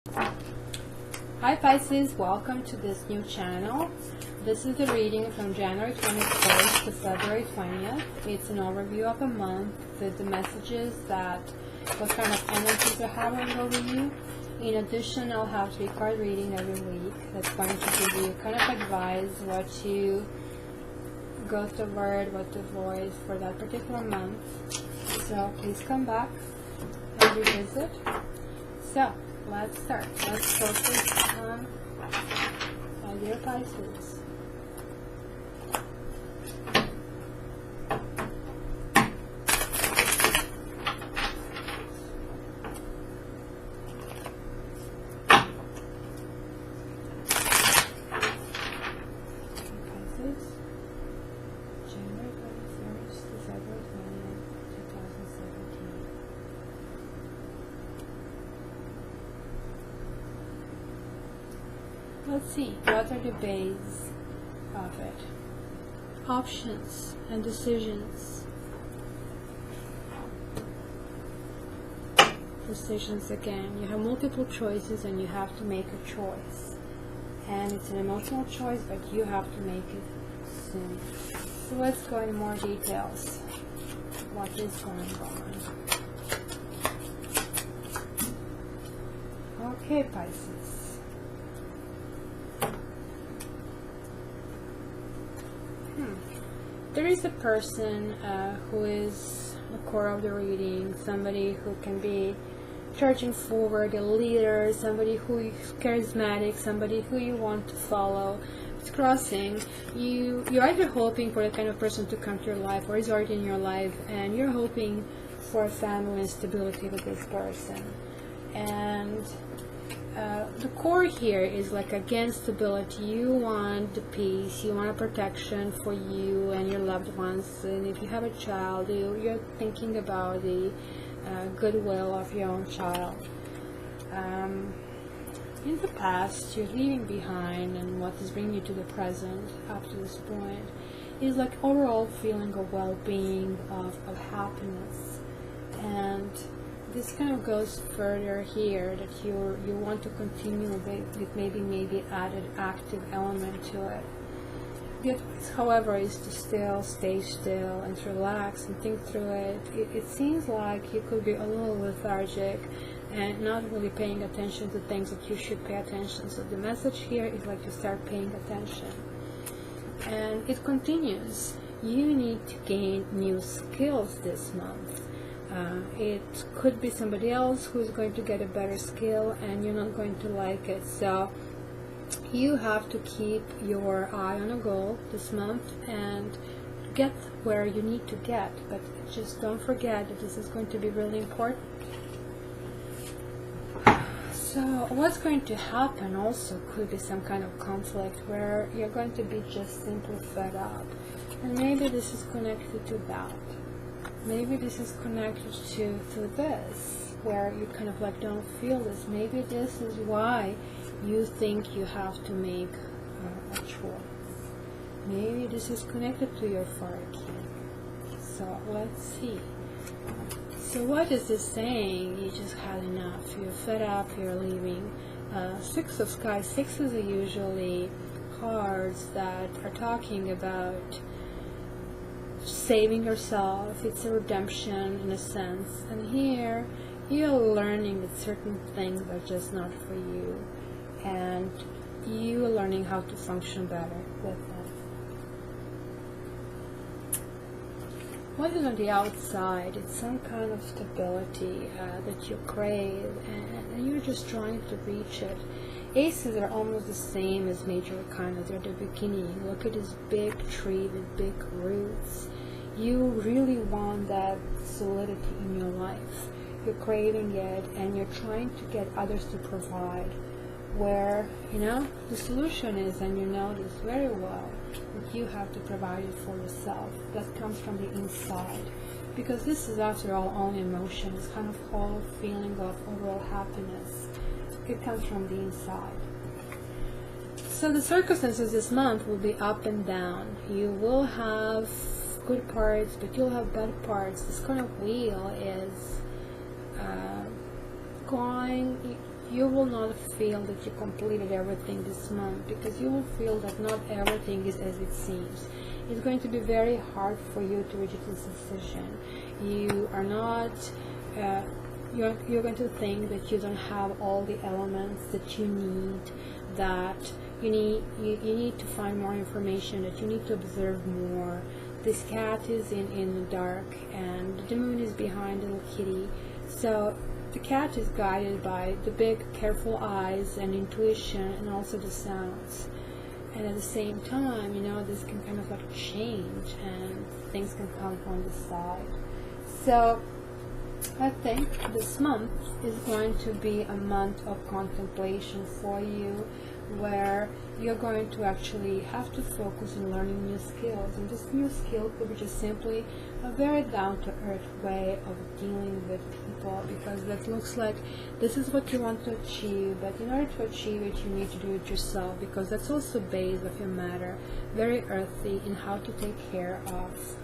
Hi Pisces, welcome to this new channel. This is the reading from January 21st to February 20th. It's an overview of a month with the messages that what kind of energies are having over you. In addition, I'll have 3-card reading every week that's going to give you kind of advice what to go toward, what to avoid for that particular month. So please come back and revisit. So let's start. Let's focus on my dear Pisces. Pisces, January 21st to February 20th, 2017. Let's see, what are the base of it? Options and decisions. Decisions again. You have multiple choices and you have to make a choice. And it's an emotional choice, but you have to make it soon. So let's go into more details. What is going on? Okay, Pisces. There is a person who is the core of the reading, somebody who can be charging forward, a leader, somebody who is charismatic, somebody who you want to follow. It's crossing. You're either hoping for the kind of person to come to your life or is already in your life, and you're hoping for a family and stability with this person. And the core here is like against stability. You want the peace, you want a protection for you and your loved ones, and if you have a child, you're thinking about the goodwill of your own child. In the past, you're leaving behind, and what is bringing you to the present up to this point is like overall feeling of well-being, of happiness. And this kind of goes further here, that you want to continue with maybe added active element to it. The advice, however, is to still stay still and to relax and think through it. It seems like you could be a little lethargic and not really paying attention to things that you should pay attention. So the message here is like to start paying attention. And it continues. You need to gain new skills this month. It could be somebody else who's going to get a better skill and you're not going to like it. So you have to keep your eye on a goal this month and get where you need to get. But just don't forget that this is going to be really important. So what's going to happen also could be some kind of conflict where you're going to be just simply fed up. And maybe this is connected to that. Maybe this is connected to this, where you kind of like don't feel this. Maybe this is why you think you have to make a choice. Maybe this is connected to your fire key. So let's see. So what is this saying? You just had enough. You're fed up. You're leaving. Six of Sky. Sixes are usually cards that are talking about saving yourself. It's a redemption in a sense, and here you're learning that certain things are just not for you, and you are learning how to function better with them. What is on the outside? It's some kind of stability that you crave, and you're just trying to reach it. Aces are almost the same as major arcana. They're the beginning. Look at this big tree with big roots. You really want that solidity in your life. You're craving it and you're trying to get others to provide. Where, the solution is, and you know this very well, that you have to provide it for yourself. That comes from the inside. Because this is, after all, only emotion. It's kind of whole feeling of overall happiness. It comes from the inside. So the circumstances this month will be up and down. You will have good parts, but you'll have bad parts. This kind of wheel is going, you will not feel that you completed everything this month, because you will feel that not everything is as it seems. It's going to be very hard for you to reach this decision. You are not, you're going to think that you don't have all the elements that you need, that you need to find more information, that you need to observe more. This cat is in the dark, and the moon is behind the little kitty. So the cat is guided by the big, careful eyes and intuition, and also the sounds. And at the same time, this can kind of like change, and things can come on the side. So I think this month is going to be a month of contemplation for you, where you're going to actually have to focus on learning new skills. And this new skill could be just simply a very down-to-earth way of dealing with people, because that looks like this is what you want to achieve, but in order to achieve it, you need to do it yourself, because that's also base of your matter, very earthy in how to take care of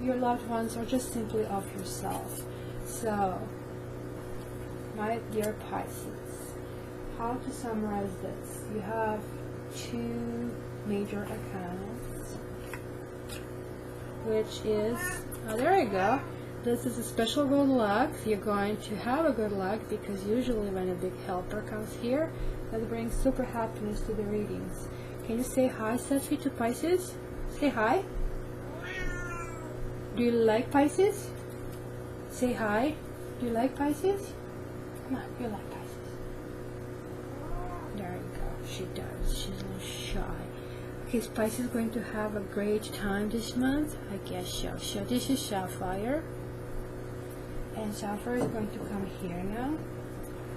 your loved ones or just simply of yourself. So, my dear Pisces, how to summarize this? You have 2 major accounts, which is, there you go, this is a special good luck. You're going to have a good luck, because usually when a big helper comes here, that brings super happiness to the readings. Can you say hi, Safi, to Pisces? Say hi. Do you like Pisces? Say hi. Do you like Pisces? Come on, you like Pisces. There you go. She does. She's a little shy. Okay, is Pisces going to have a great time this month? I guess so. So this is Sapphire. And Sapphire is going to come here now,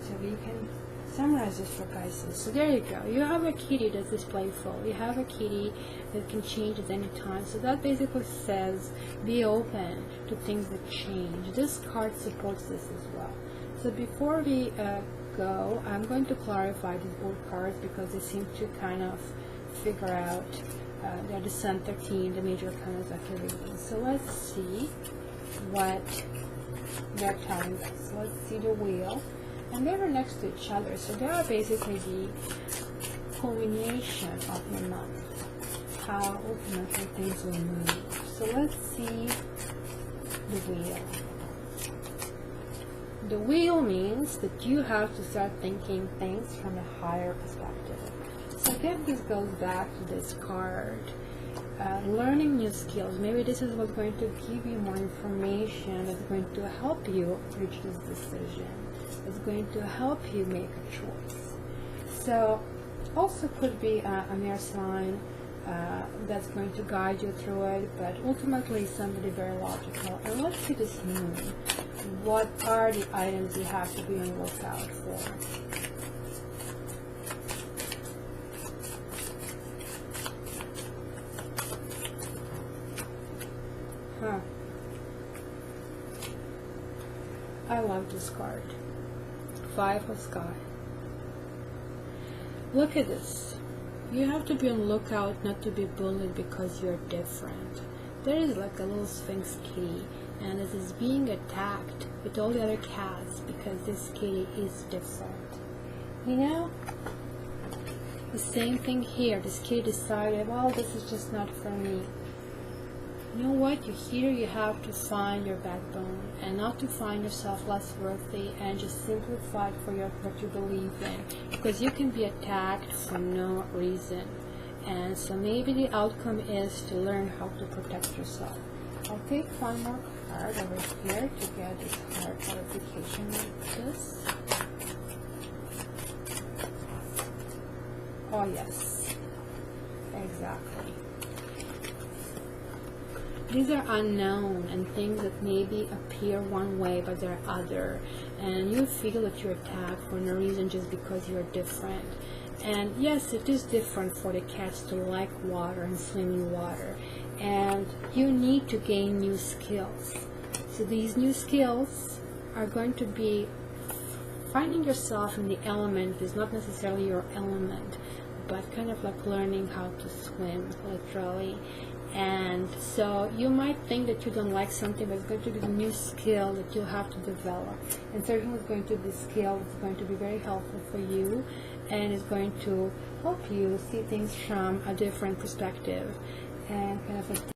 so we can summarize this for Pisces. So there you go. You have a kitty that is playful. You have a kitty that can change at any time. So that basically says be open to things that change. This card supports this as well. So before we go, I'm going to clarify these old cards, because they seem to kind of figure out they're the Sun 13, the major arcana of your reading. So let's see what they're telling us. Let's see the wheel. And they were next to each other, so they are basically the culmination of your month, how ultimately things will move. So let's see the wheel. The wheel means that you have to start thinking things from a higher perspective. So again, this goes back to this card. Learning new skills. Maybe this is what's going to give you more information, that's going to help you reach this decision. It's going to help you make a choice. So also could be a mere sign that's going to guide you through it, but ultimately somebody very logical. And let's see this moon. What are the items you have to be on the lookout for? I love this card. 5 of Sky. Look at this. You have to be on the lookout not to be bullied because you're different. There is like a little Sphinx kitty, and it is being attacked with all the other cats because this kitty is different. The same thing here. This kitty decided, well, this is just not for me. You know what? You have to find your backbone, and not to find yourself less worthy, and just simply fight for what you believe in, because you can be attacked for no reason. And so maybe the outcome is to learn how to protect yourself. I'll take one more card over here to get this card clarification of this. Oh yes, exactly. These are unknown and things that maybe appear one way but they're other, and you feel that you're attacked for no reason just because you're different. And yes, it is different for the cats to like water and swim in water, and you need to gain new skills. So these new skills are going to be finding yourself in the element is not necessarily your element, but kind of like learning how to swim, literally. And so you might think that you don't like something, but it's going to be a new skill that you have to develop. And certainly it's going to be a skill that's going to be very helpful for you, and it's going to help you see things from a different perspective and kind of like